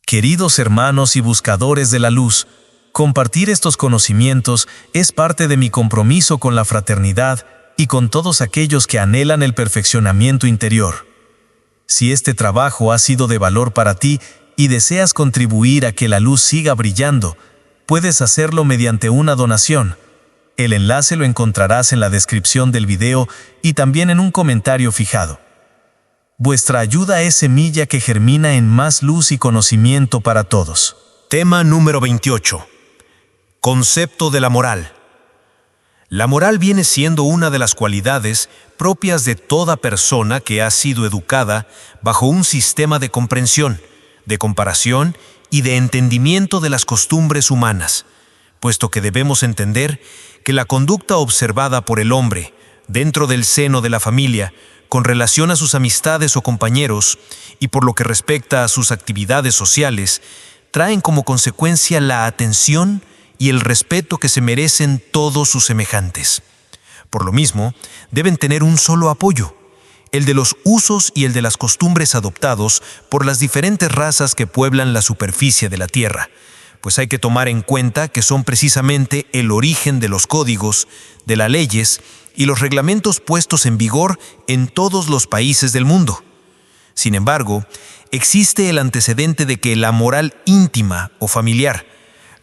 Queridos hermanos y buscadores de la luz, compartir estos conocimientos es parte de mi compromiso con la fraternidad y con todos aquellos que anhelan el perfeccionamiento interior. Si este trabajo ha sido de valor para ti y deseas contribuir a que la luz siga brillando, puedes hacerlo mediante una donación. El enlace lo encontrarás en la descripción del video y también en un comentario fijado. Vuestra ayuda es semilla que germina en más luz y conocimiento para todos. Tema número 28. Concepto de la moral. La moral viene siendo una de las cualidades propias de toda persona que ha sido educada bajo un sistema de comprensión, de comparación y de entendimiento de las costumbres humanas, puesto que debemos entender que la conducta observada por el hombre dentro del seno de la familia, con relación a sus amistades o compañeros y por lo que respecta a sus actividades sociales, traen como consecuencia la atención y el respeto que se merecen todos sus semejantes. Por lo mismo, deben tener un solo apoyo, el de los usos y el de las costumbres adoptados por las diferentes razas que pueblan la superficie de la Tierra, pues hay que tomar en cuenta que son precisamente el origen de los códigos, de las leyes y los reglamentos puestos en vigor en todos los países del mundo. Sin embargo, existe el antecedente de que la moral íntima o familiar,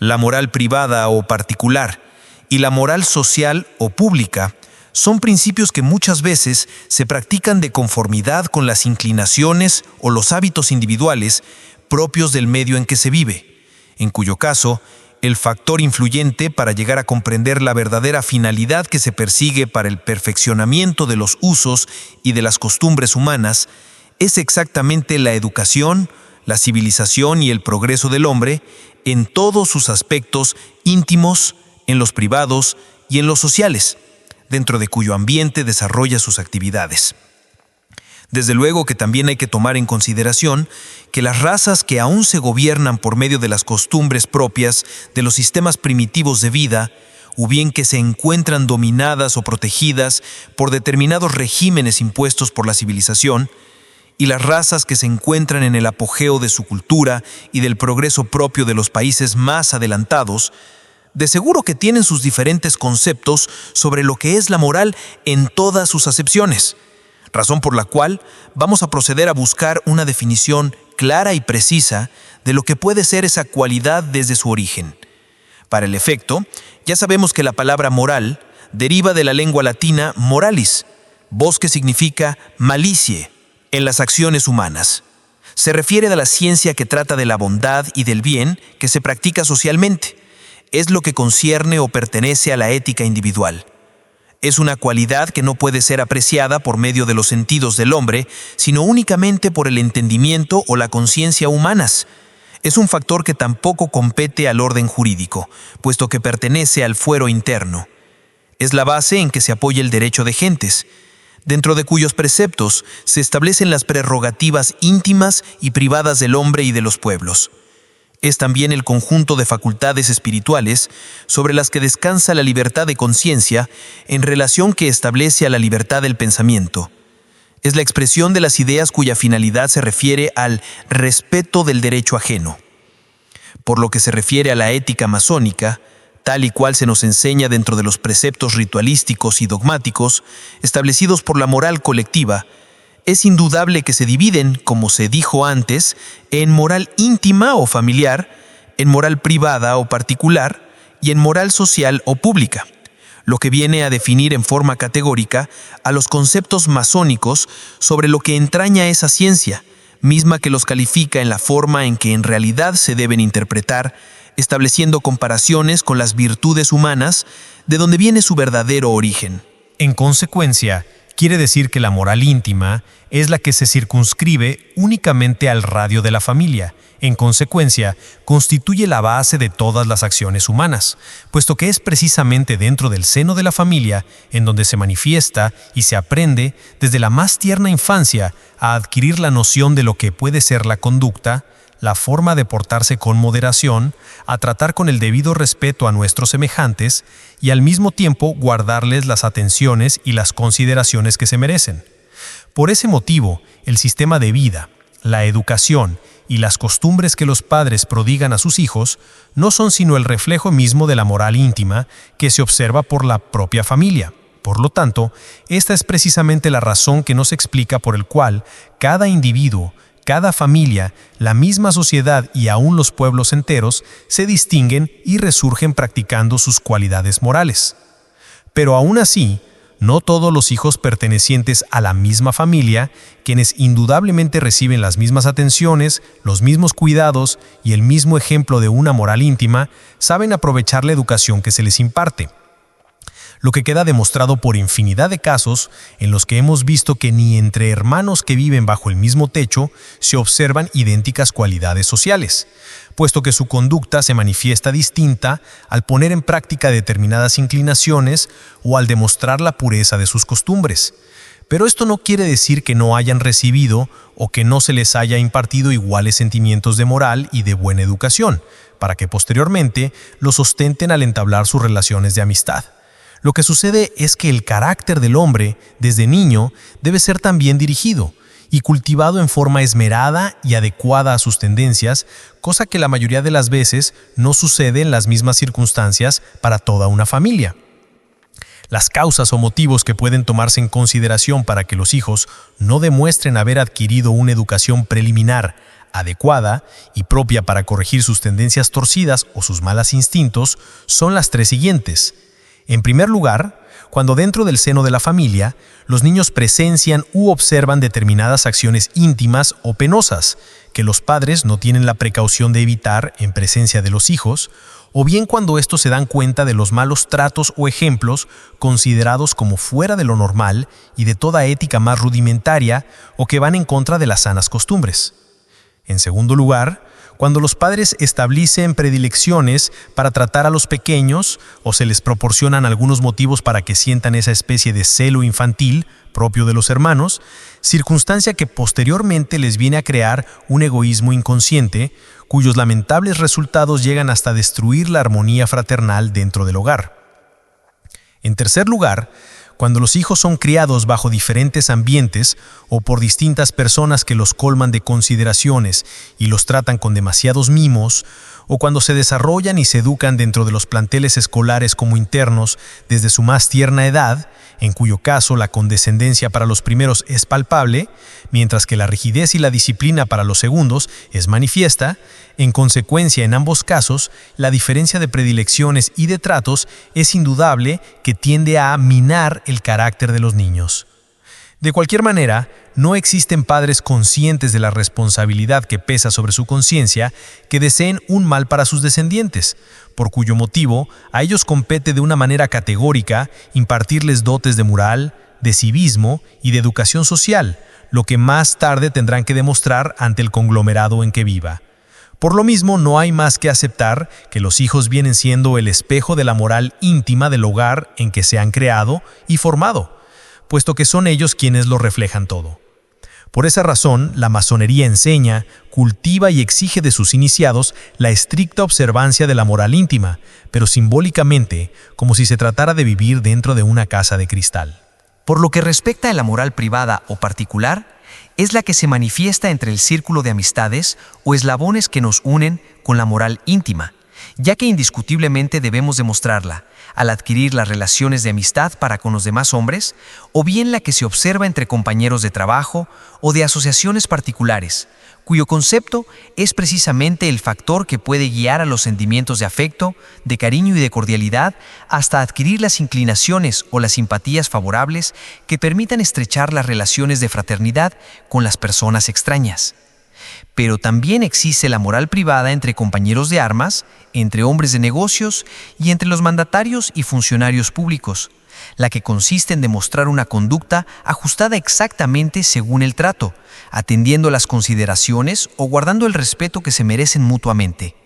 la moral privada o particular y la moral social o pública son principios que muchas veces se practican de conformidad con las inclinaciones o los hábitos individuales propios del medio en que se vive, en cuyo caso, el factor influyente para llegar a comprender la verdadera finalidad que se persigue para el perfeccionamiento de los usos y de las costumbres humanas es exactamente la educación, la civilización y el progreso del hombre en todos sus aspectos íntimos, en los privados y en los sociales, dentro de cuyo ambiente desarrolla sus actividades. Desde luego que también hay que tomar en consideración que las razas que aún se gobiernan por medio de las costumbres propias de los sistemas primitivos de vida, o bien que se encuentran dominadas o protegidas por determinados regímenes impuestos por la civilización, y las razas que se encuentran en el apogeo de su cultura y del progreso propio de los países más adelantados, de seguro que tienen sus diferentes conceptos sobre lo que es la moral en todas sus acepciones, razón por la cual vamos a proceder a buscar una definición clara y precisa de lo que puede ser esa cualidad desde su origen. Para el efecto, ya sabemos que la palabra moral deriva de la lengua latina moralis, voz que significa malicie, en las acciones humanas. Se refiere a la ciencia que trata de la bondad y del bien que se practica socialmente. Es lo que concierne o pertenece a la ética individual. Es una cualidad que no puede ser apreciada por medio de los sentidos del hombre, sino únicamente por el entendimiento o la conciencia humanas. Es un factor que tampoco compete al orden jurídico, puesto que pertenece al fuero interno. Es la base en que se apoya el derecho de gentes, dentro de cuyos preceptos se establecen las prerrogativas íntimas y privadas del hombre y de los pueblos. Es también el conjunto de facultades espirituales sobre las que descansa la libertad de conciencia en relación que establece a la libertad del pensamiento. Es la expresión de las ideas cuya finalidad se refiere al respeto del derecho ajeno. Por lo que se refiere a la ética masónica, tal y cual se nos enseña dentro de los preceptos ritualísticos y dogmáticos establecidos por la moral colectiva, es indudable que se dividen, como se dijo antes, en moral íntima o familiar, en moral privada o particular y en moral social o pública, lo que viene a definir en forma categórica a los conceptos masónicos sobre lo que entraña esa ciencia, misma que los califica en la forma en que en realidad se deben interpretar, estableciendo comparaciones con las virtudes humanas de donde viene su verdadero origen. En consecuencia, quiere decir que la moral íntima es la que se circunscribe únicamente al radio de la familia. En consecuencia, constituye la base de todas las acciones humanas, puesto que es precisamente dentro del seno de la familia en donde se manifiesta y se aprende desde la más tierna infancia a adquirir la noción de lo que puede ser la conducta, la forma de portarse con moderación, a tratar con el debido respeto a nuestros semejantes y al mismo tiempo guardarles las atenciones y las consideraciones que se merecen. Por ese motivo, el sistema de vida, la educación y las costumbres que los padres prodigan a sus hijos no son sino el reflejo mismo de la moral íntima que se observa por la propia familia. Por lo tanto, esta es precisamente la razón que nos explica por el cual cada individuo, cada familia, la misma sociedad y aún los pueblos enteros se distinguen y resurgen practicando sus cualidades morales. Pero aún así, no todos los hijos pertenecientes a la misma familia, quienes indudablemente reciben las mismas atenciones, los mismos cuidados y el mismo ejemplo de una moral íntima, saben aprovechar la educación que se les imparte. Lo que queda demostrado por infinidad de casos en los que hemos visto que ni entre hermanos que viven bajo el mismo techo se observan idénticas cualidades sociales, puesto que su conducta se manifiesta distinta al poner en práctica determinadas inclinaciones o al demostrar la pureza de sus costumbres. Pero esto no quiere decir que no hayan recibido o que no se les haya impartido iguales sentimientos de moral y de buena educación, para que posteriormente los ostenten al entablar sus relaciones de amistad. Lo que sucede es que el carácter del hombre, desde niño, debe ser también dirigido y cultivado en forma esmerada y adecuada a sus tendencias, cosa que la mayoría de las veces no sucede en las mismas circunstancias para toda una familia. Las causas o motivos que pueden tomarse en consideración para que los hijos no demuestren haber adquirido una educación preliminar adecuada y propia para corregir sus tendencias torcidas o sus malos instintos son las tres siguientes. En primer lugar, cuando dentro del seno de la familia, los niños presencian u observan determinadas acciones íntimas o penosas que los padres no tienen la precaución de evitar en presencia de los hijos, o bien cuando estos se dan cuenta de los malos tratos o ejemplos considerados como fuera de lo normal y de toda ética más rudimentaria o que van en contra de las sanas costumbres. En segundo lugar, cuando los padres establecen predilecciones para tratar a los pequeños o se les proporcionan algunos motivos para que sientan esa especie de celo infantil propio de los hermanos, circunstancia que posteriormente les viene a crear un egoísmo inconsciente, cuyos lamentables resultados llegan hasta destruir la armonía fraternal dentro del hogar. En tercer lugar, cuando los hijos son criados bajo diferentes ambientes o por distintas personas que los colman de consideraciones y los tratan con demasiados mimos, o cuando se desarrollan y se educan dentro de los planteles escolares como internos desde su más tierna edad, en cuyo caso la condescendencia para los primeros es palpable, mientras que la rigidez y la disciplina para los segundos es manifiesta, en consecuencia en ambos casos, la diferencia de predilecciones y de tratos es indudable que tiende a minar el carácter de los niños. De cualquier manera, no existen padres conscientes de la responsabilidad que pesa sobre su conciencia que deseen un mal para sus descendientes, por cuyo motivo a ellos compete de una manera categórica impartirles dotes de moral, de civismo y de educación social, lo que más tarde tendrán que demostrar ante el conglomerado en que viva. Por lo mismo, no hay más que aceptar que los hijos vienen siendo el espejo de la moral íntima del hogar en que se han creado y formado, puesto que son ellos quienes lo reflejan todo. Por esa razón, la masonería enseña, cultiva y exige de sus iniciados la estricta observancia de la moral íntima, pero simbólicamente, como si se tratara de vivir dentro de una casa de cristal. Por lo que respecta a la moral privada o particular, es la que se manifiesta entre el círculo de amistades o eslabones que nos unen con la moral íntima, ya que indiscutiblemente debemos demostrarla al adquirir las relaciones de amistad para con los demás hombres, o bien la que se observa entre compañeros de trabajo o de asociaciones particulares, cuyo concepto es precisamente el factor que puede guiar a los sentimientos de afecto, de cariño y de cordialidad hasta adquirir las inclinaciones o las simpatías favorables que permitan estrechar las relaciones de fraternidad con las personas extrañas. Pero también existe la moral privada entre compañeros de armas, entre hombres de negocios y entre los mandatarios y funcionarios públicos, la que consiste en demostrar una conducta ajustada exactamente según el trato, atendiendo las consideraciones o guardando el respeto que se merecen mutuamente,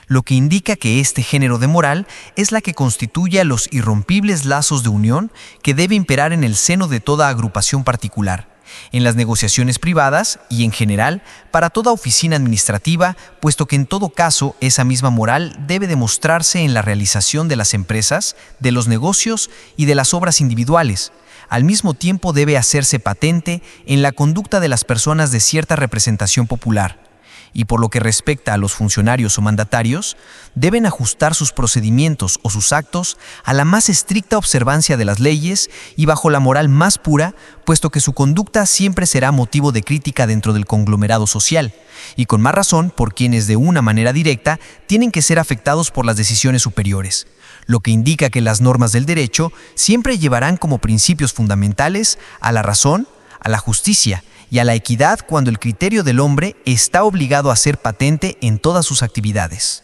lo que indica que este género de moral es la que constituye los irrompibles lazos de unión que debe imperar en el seno de toda agrupación particular, en las negociaciones privadas y en general para toda oficina administrativa, puesto que en todo caso esa misma moral debe demostrarse en la realización de las empresas, de los negocios y de las obras individuales, al mismo tiempo debe hacerse patente en la conducta de las personas de cierta representación popular, y por lo que respecta a los funcionarios o mandatarios, deben ajustar sus procedimientos o sus actos a la más estricta observancia de las leyes y bajo la moral más pura, puesto que su conducta siempre será motivo de crítica dentro del conglomerado social, y con más razón por quienes de una manera directa tienen que ser afectados por las decisiones superiores, lo que indica que las normas del derecho siempre llevarán como principios fundamentales a la razón, a la justicia y a la equidad cuando el criterio del hombre está obligado a ser patente en todas sus actividades.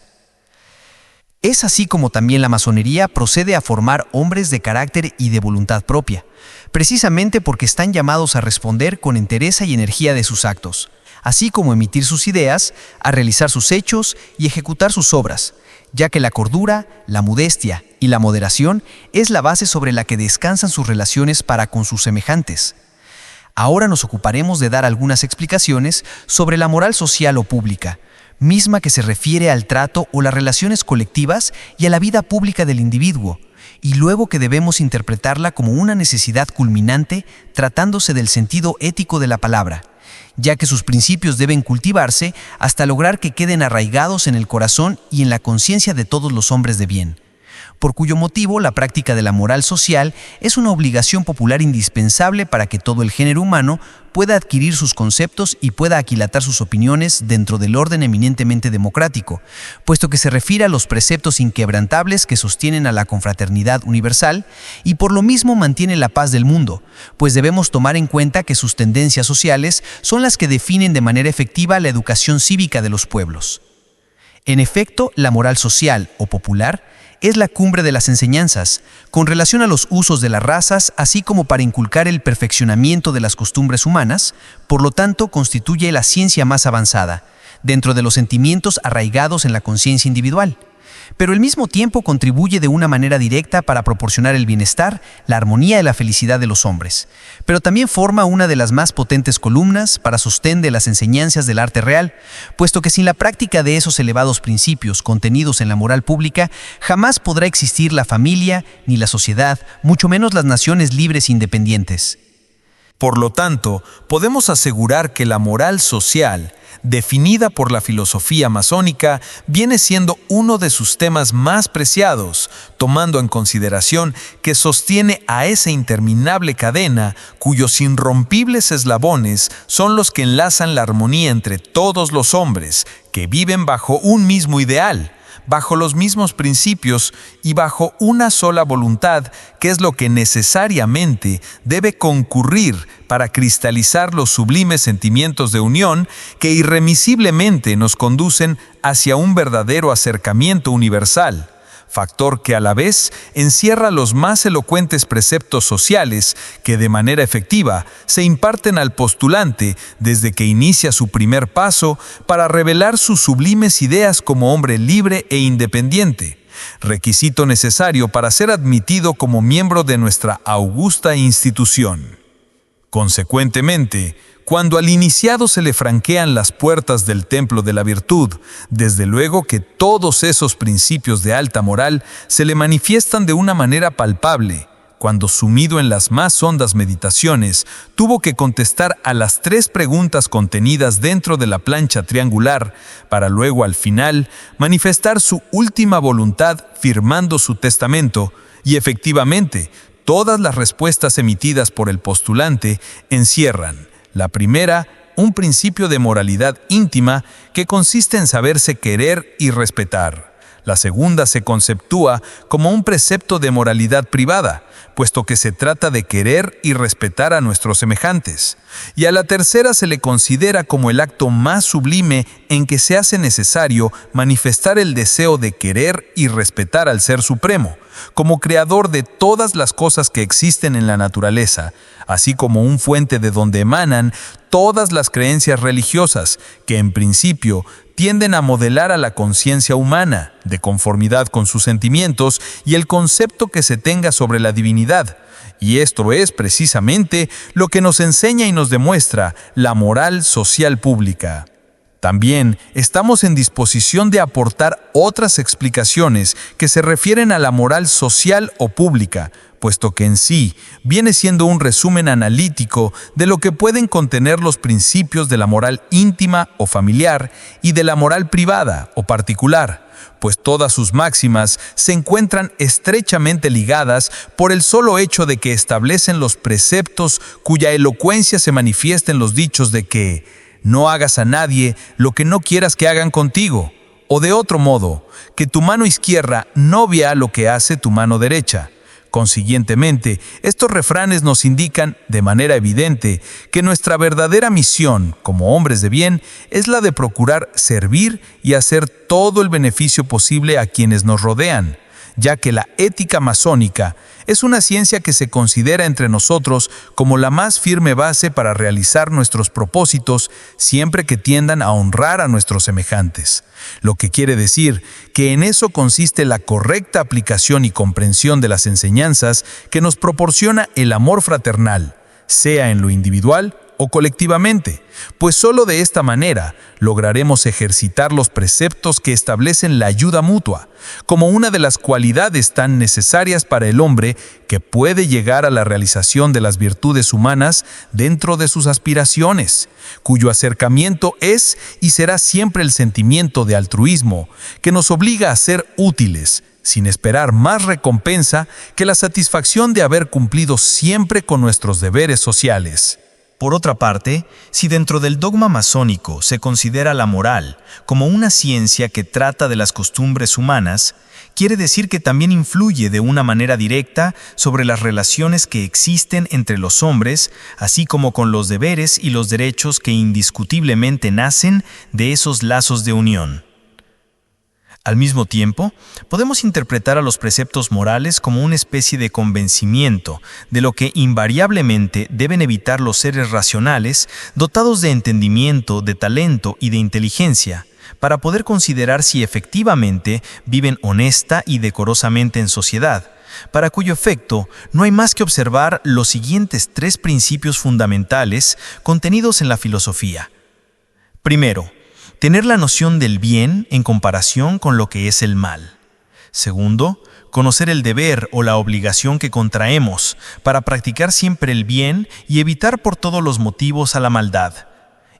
Es así como también la masonería procede a formar hombres de carácter y de voluntad propia, precisamente porque están llamados a responder con entereza y energía de sus actos, así como emitir sus ideas, a realizar sus hechos y ejecutar sus obras, ya que la cordura, la modestia y la moderación es la base sobre la que descansan sus relaciones para con sus semejantes. Ahora nos ocuparemos de dar algunas explicaciones sobre la moral social o pública, misma que se refiere al trato o las relaciones colectivas y a la vida pública del individuo, y luego que debemos interpretarla como una necesidad culminante tratándose del sentido ético de la palabra, ya que sus principios deben cultivarse hasta lograr que queden arraigados en el corazón y en la conciencia de todos los hombres de bien, por cuyo motivo la práctica de la moral social es una obligación popular indispensable para que todo el género humano pueda adquirir sus conceptos y pueda aquilatar sus opiniones dentro del orden eminentemente democrático, puesto que se refiere a los preceptos inquebrantables que sostienen a la confraternidad universal y por lo mismo mantiene la paz del mundo, pues debemos tomar en cuenta que sus tendencias sociales son las que definen de manera efectiva la educación cívica de los pueblos. En efecto, la moral social o popular es la cumbre de las enseñanzas, con relación a los usos de las razas, así como para inculcar el perfeccionamiento de las costumbres humanas, por lo tanto constituye la ciencia más avanzada, dentro de los sentimientos arraigados en la conciencia individual. Pero al mismo tiempo contribuye de una manera directa para proporcionar el bienestar, la armonía y la felicidad de los hombres. Pero también forma una de las más potentes columnas para sostén de las enseñanzas del arte real, puesto que sin la práctica de esos elevados principios contenidos en la moral pública, jamás podrá existir la familia ni la sociedad, mucho menos las naciones libres e independientes. Por lo tanto, podemos asegurar que la moral social, definida por la filosofía masónica, viene siendo uno de sus temas más preciados, tomando en consideración que sostiene a esa interminable cadena cuyos irrompibles eslabones son los que enlazan la armonía entre todos los hombres que viven bajo un mismo ideal, bajo los mismos principios y bajo una sola voluntad, que es lo que necesariamente debe concurrir para cristalizar los sublimes sentimientos de unión que irremisiblemente nos conducen hacia un verdadero acercamiento universal, factor que a la vez encierra los más elocuentes preceptos sociales que de manera efectiva se imparten al postulante desde que inicia su primer paso para revelar sus sublimes ideas como hombre libre e independiente, requisito necesario para ser admitido como miembro de nuestra augusta institución. Consecuentemente, cuando al iniciado se le franquean las puertas del templo de la virtud, desde luego que todos esos principios de alta moral se le manifiestan de una manera palpable, cuando sumido en las más hondas meditaciones, tuvo que contestar a las 3 preguntas contenidas dentro de la plancha triangular, para luego al final manifestar su última voluntad firmando su testamento, y efectivamente, todas las respuestas emitidas por el postulante encierran: la primera, un principio de moralidad íntima que consiste en saberse querer y respetar. La segunda se conceptúa como un precepto de moralidad privada, puesto que se trata de querer y respetar a nuestros semejantes. Y a la tercera se le considera como el acto más sublime en que se hace necesario manifestar el deseo de querer y respetar al Ser Supremo, como creador de todas las cosas que existen en la naturaleza, así como un fuente de donde emanan todas las creencias religiosas, que en principio tienden a modelar a la conciencia humana, de conformidad con sus sentimientos y el concepto que se tenga sobre la divinidad. Y esto es precisamente lo que nos enseña y nos demuestra la moral social pública. También estamos en disposición de aportar otras explicaciones que se refieren a la moral social o pública, puesto que en sí viene siendo un resumen analítico de lo que pueden contener los principios de la moral íntima o familiar y de la moral privada o particular, pues todas sus máximas se encuentran estrechamente ligadas por el solo hecho de que establecen los preceptos cuya elocuencia se manifiesta en los dichos de que no hagas a nadie lo que no quieras que hagan contigo, o de otro modo, que tu mano izquierda no vea lo que hace tu mano derecha. Consiguientemente, estos refranes nos indican de manera evidente que nuestra verdadera misión como hombres de bien es la de procurar servir y hacer todo el beneficio posible a quienes nos rodean, ya que la ética masónica es una ciencia que se considera entre nosotros como la más firme base para realizar nuestros propósitos siempre que tiendan a honrar a nuestros semejantes. Lo que quiere decir que en eso consiste la correcta aplicación y comprensión de las enseñanzas que nos proporciona el amor fraternal, sea en lo individual o colectivamente, pues solo de esta manera lograremos ejercitar los preceptos que establecen la ayuda mutua, como una de las cualidades tan necesarias para el hombre que puede llegar a la realización de las virtudes humanas dentro de sus aspiraciones, cuyo acercamiento es y será siempre el sentimiento de altruismo, que nos obliga a ser útiles, sin esperar más recompensa que la satisfacción de haber cumplido siempre con nuestros deberes sociales. Por otra parte, si dentro del dogma masónico se considera la moral como una ciencia que trata de las costumbres humanas, quiere decir que también influye de una manera directa sobre las relaciones que existen entre los hombres, así como con los deberes y los derechos que indiscutiblemente nacen de esos lazos de unión. Al mismo tiempo, podemos interpretar a los preceptos morales como una especie de convencimiento de lo que invariablemente deben evitar los seres racionales dotados de entendimiento, de talento y de inteligencia, para poder considerar si efectivamente viven honesta y decorosamente en sociedad, para cuyo efecto no hay más que observar los siguientes 3 principios fundamentales contenidos en la filosofía. Primero, tener la noción del bien en comparación con lo que es el mal. Segundo, conocer el deber o la obligación que contraemos para practicar siempre el bien y evitar por todos los motivos a la maldad.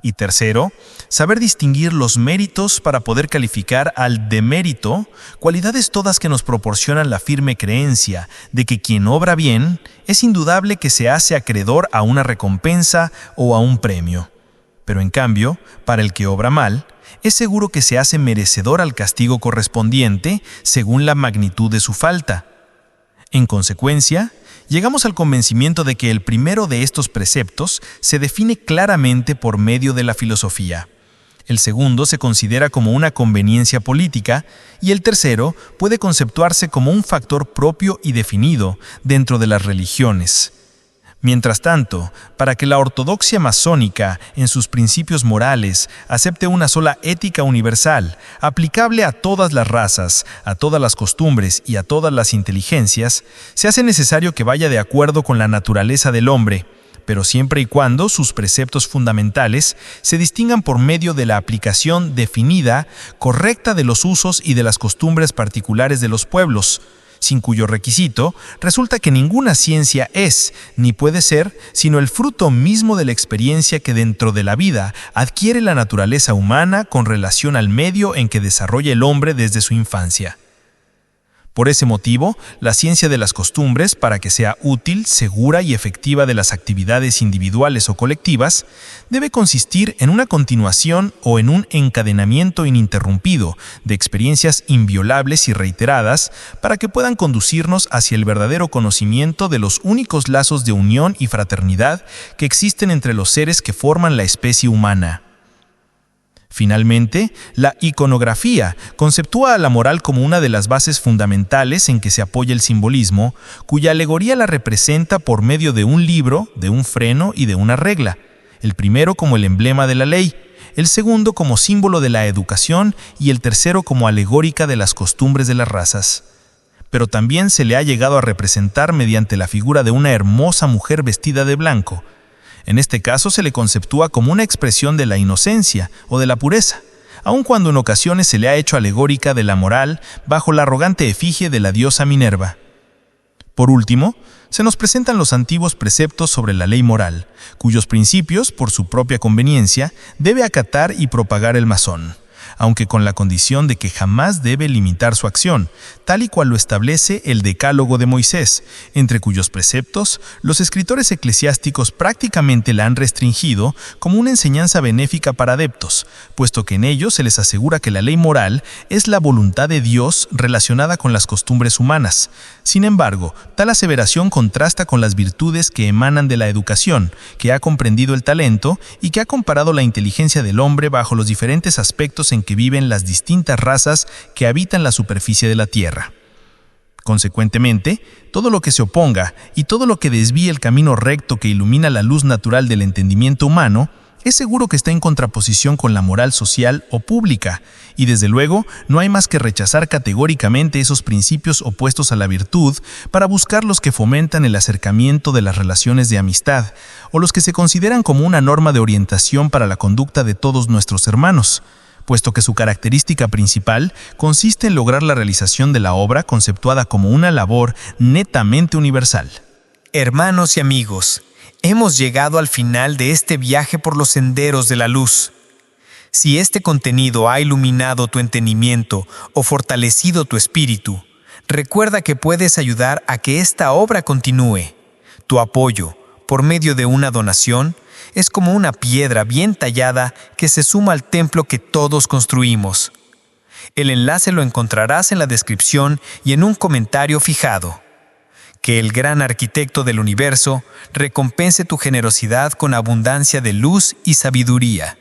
Y tercero, saber distinguir los méritos para poder calificar al demérito, cualidades todas que nos proporcionan la firme creencia de que quien obra bien es indudable que se hace acreedor a una recompensa o a un premio. Pero en cambio, para el que obra mal, es seguro que se hace merecedor al castigo correspondiente según la magnitud de su falta. En consecuencia, llegamos al convencimiento de que el primero de estos preceptos se define claramente por medio de la filosofía. El segundo se considera como una conveniencia política y el tercero puede conceptuarse como un factor propio y definido dentro de las religiones. Mientras tanto, para que la ortodoxia masónica, en sus principios morales, acepte una sola ética universal, aplicable a todas las razas, a todas las costumbres y a todas las inteligencias, se hace necesario que vaya de acuerdo con la naturaleza del hombre, pero siempre y cuando sus preceptos fundamentales se distingan por medio de la aplicación definida, correcta de los usos y de las costumbres particulares de los pueblos, sin cuyo requisito resulta que ninguna ciencia es, ni puede ser, sino el fruto mismo de la experiencia que dentro de la vida adquiere la naturaleza humana con relación al medio en que desarrolla el hombre desde su infancia. Por ese motivo, la ciencia de las costumbres, para que sea útil, segura y efectiva de las actividades individuales o colectivas, debe consistir en una continuación o en un encadenamiento ininterrumpido de experiencias inviolables y reiteradas para que puedan conducirnos hacia el verdadero conocimiento de los únicos lazos de unión y fraternidad que existen entre los seres que forman la especie humana. Finalmente, la iconografía conceptúa a la moral como una de las bases fundamentales en que se apoya el simbolismo, cuya alegoría la representa por medio de un libro, de un freno y de una regla, el primero como el emblema de la ley, el segundo como símbolo de la educación y el tercero como alegórica de las costumbres de las razas. Pero también se le ha llegado a representar mediante la figura de una hermosa mujer vestida de blanco. En este caso se le conceptúa como una expresión de la inocencia o de la pureza, aun cuando en ocasiones se le ha hecho alegórica de la moral bajo la arrogante efigie de la diosa Minerva. Por último, se nos presentan los antiguos preceptos sobre la ley moral, cuyos principios, por su propia conveniencia, debe acatar y propagar el masón, aunque con la condición de que jamás debe limitar su acción, tal y cual lo establece el Decálogo de Moisés, entre cuyos preceptos los escritores eclesiásticos prácticamente la han restringido como una enseñanza benéfica para adeptos, puesto que en ellos se les asegura que la ley moral es la voluntad de Dios relacionada con las costumbres humanas. Sin embargo, tal aseveración contrasta con las virtudes que emanan de la educación, que ha comprendido el talento y que ha comparado la inteligencia del hombre bajo los diferentes aspectos en que viven las distintas razas que habitan la superficie de la Tierra. Consecuentemente, todo lo que se oponga y todo lo que desvíe el camino recto que ilumina la luz natural del entendimiento humano, es seguro que está en contraposición con la moral social o pública, y desde luego no hay más que rechazar categóricamente esos principios opuestos a la virtud para buscar los que fomentan el acercamiento de las relaciones de amistad, o los que se consideran como una norma de orientación para la conducta de todos nuestros hermanos, puesto que su característica principal consiste en lograr la realización de la obra conceptuada como una labor netamente universal. Hermanos y amigos, hemos llegado al final de este viaje por los senderos de la luz. Si este contenido ha iluminado tu entendimiento o fortalecido tu espíritu, recuerda que puedes ayudar a que esta obra continúe. Tu apoyo, por medio de una donación, es como una piedra bien tallada que se suma al templo que todos construimos. El enlace lo encontrarás en la descripción y en un comentario fijado. Que el gran arquitecto del universo recompense tu generosidad con abundancia de luz y sabiduría.